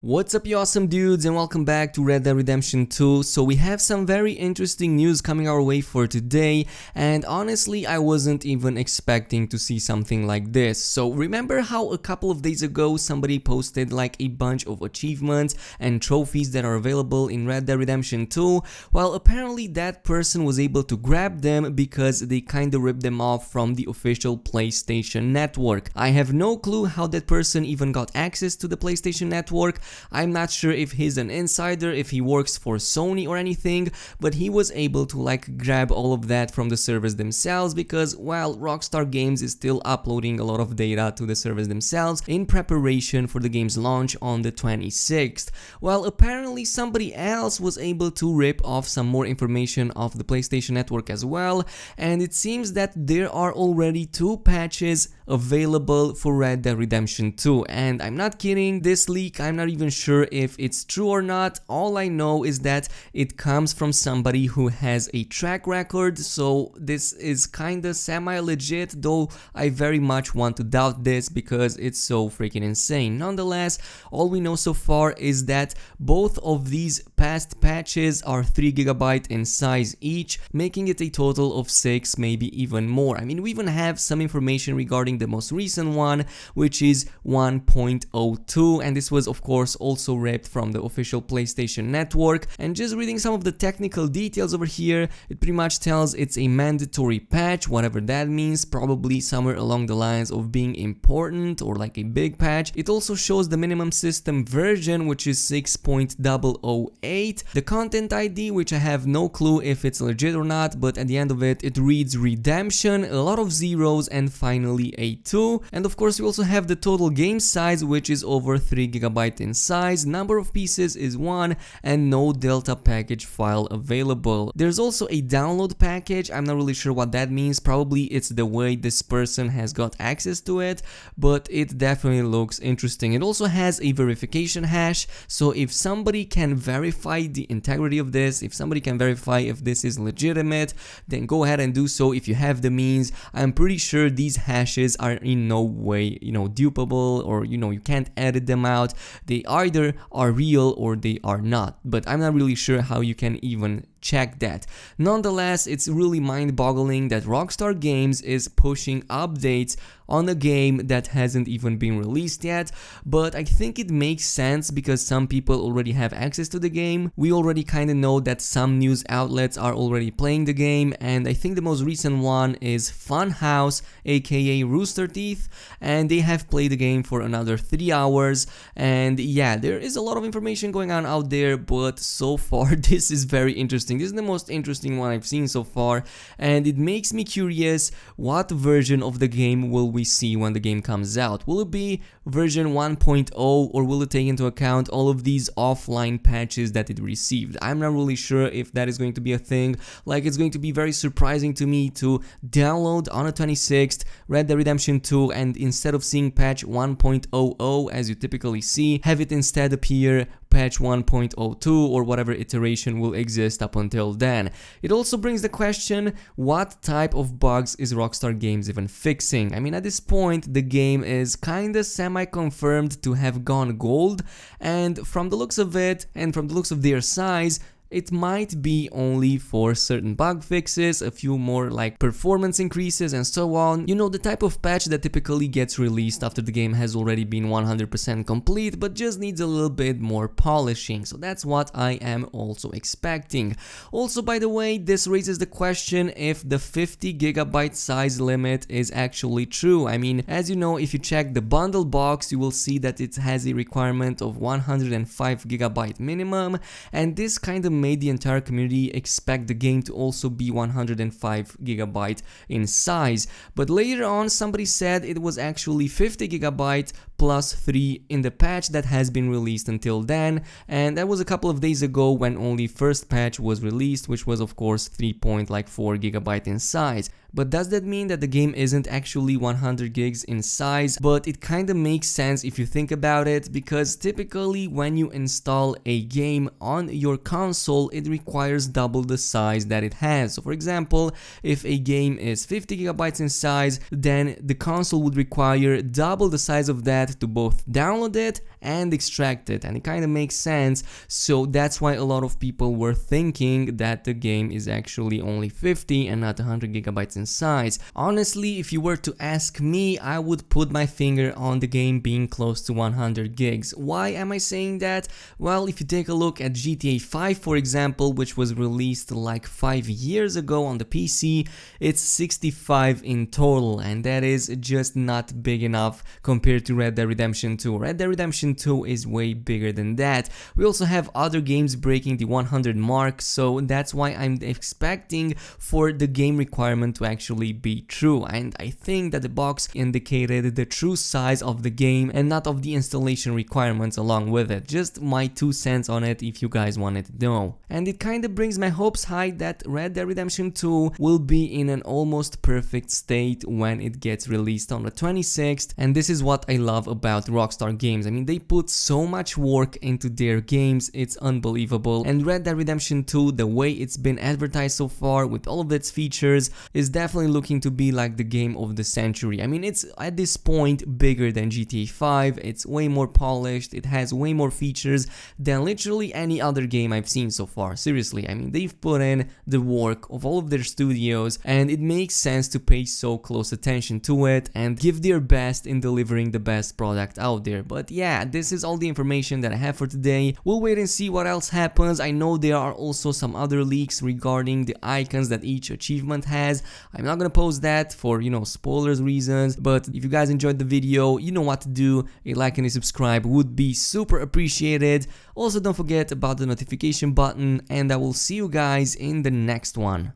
What's up, you awesome dudes, and welcome back to Red Dead Redemption 2. So we have some very interesting news coming our way for today, and honestly I wasn't even expecting to see something like this. So remember how a couple of days ago somebody posted like a bunch of achievements and trophies that are available in Red Dead Redemption 2? Well, apparently that person was able to grab them because they kinda ripped them off from the official PlayStation Network. I have no clue how that person even got access to the PlayStation Network. I'm not sure if he's an insider, if he works for Sony or anything, but he was able to like grab all of that from the servers themselves because, well, Rockstar Games is still uploading a lot of data to the servers themselves in preparation for the game's launch on the 26th. Well, apparently somebody else was able to rip off some more information off the PlayStation Network as well, and it seems that there are already 2 patches available for Red Dead Redemption 2, and I'm not kidding, this leak, I'm not even sure if it's true or not. All I know is that it comes from somebody who has a track record, so this is kinda semi-legit, though I very much want to doubt this because it's so freaking insane. Nonetheless, all we know so far is that both of these past patches are 3 GB in size each, making it a total of 6, maybe even more. I mean, we even have some information regarding the most recent one, which is 1.02, and this was of course also ripped from the official PlayStation Network. And just reading some of the technical details over here, it pretty much tells it's a mandatory patch, whatever that means, probably somewhere along the lines of being important or like a big patch. It also shows the minimum system version, which is 6.008, the content ID, which I have no clue if it's legit or not, but at the end of it, it reads redemption, a lot of zeros, and finally a 2. And of course we also have the total game size, which is over 3 GB in size, number of pieces is 1, and no delta package file available. There's also a download package, I'm not really sure what that means, probably it's the way this person has got access to it, but it definitely looks interesting. It also has a verification hash, so if somebody can verify the integrity of this, if somebody can verify if this is legitimate, then go ahead and do so if you have the means. I'm pretty sure these hashes are in no way, dupable, or you can't edit them out. They either are real or they are not, but I'm not really sure how you can even check that. Nonetheless, it's really mind-boggling that Rockstar Games is pushing updates on a game that hasn't even been released yet, but I think it makes sense because some people already have access to the game. We already kind of know that some news outlets are already playing the game, and I think the most recent one is Funhouse, aka Rooster Teeth, and they have played the game for another 3 hours, and yeah, there is a lot of information going on out there, but so far this is very interesting. This is the most interesting one I've seen so far, and it makes me curious what version of the game will we see when the game comes out. Will it be version 1.0, or will it take into account all of these offline patches that it received? I'm not really sure if that is going to be a thing. Like, it's going to be very surprising to me to download on the 26th Red Dead Redemption 2 and instead of seeing patch 1.00 as you typically see, have it instead appear patch 1.02 or whatever iteration will exist up until then. It also brings the question, what type of bugs is Rockstar Games even fixing? I mean, at this point the game is kinda semi-confirmed to have gone gold, and from the looks of it and from the looks of their size, it might be only for certain bug fixes, a few more like performance increases and so on. The type of patch that typically gets released after the game has already been 100% complete but just needs a little bit more polishing. So that's what I am also expecting. Also, by the way, this raises the question if the 50 GB size limit is actually true. I mean, as you know, if you check the bundle box, you will see that it has a requirement of 105 GB minimum, and this kind of made the entire community expect the game to also be 105 GB in size, but later on somebody said it was actually 50 GB plus 3 in the patch that has been released until then, and that was a couple of days ago when only first patch was released, which was of course 3.4 GB in size. But does that mean that the game isn't actually 100 gigs in size? But it kinda makes sense if you think about it, because typically when you install a game on your console, it requires double the size that it has. So for example, if a game is 50 GB in size, then the console would require double the size of that had to both download it and extract it, and it kind of makes sense. So that's why a lot of people were thinking that the game is actually only 50 and not 100 gigabytes in size. Honestly, if you were to ask me, I would put my finger on the game being close to 100 gigs. Why am I saying that? Well, if you take a look at GTA 5 for example, which was released like 5 years ago on the PC, it's 65 in total, and that is just not big enough compared to Red Dead Redemption 2. Red Dead Redemption 2 is way bigger than that. We also have other games breaking the 100 mark, so that's why I'm expecting for the game requirement to actually be true, and I think that the box indicated the true size of the game and not of the installation requirements along with it. Just my 2 cents on it if you guys wanted to know. And it kind of brings my hopes high that Red Dead Redemption 2 will be in an almost perfect state when it gets released on the 26th, and this is what I love about Rockstar Games. I mean, they put so much work into their games, it's unbelievable. And Red Dead Redemption 2, the way it's been advertised so far with all of its features, is definitely looking to be like the game of the century. I mean, it's at this point bigger than GTA 5, it's way more polished, it has way more features than literally any other game I've seen so far. Seriously, I mean, they've put in the work of all of their studios, and it makes sense to pay so close attention to it and give their best in delivering the best product out there. But yeah, this is all the information that I have for today. We'll wait and see what else happens. I know there are also some other leaks regarding the icons that each achievement has. I'm not gonna post that for, you know, spoilers reasons, but if you guys enjoyed the video, you know what to do. A like and a subscribe would be super appreciated. Also, don't forget about the notification button, and I will see you guys in the next one.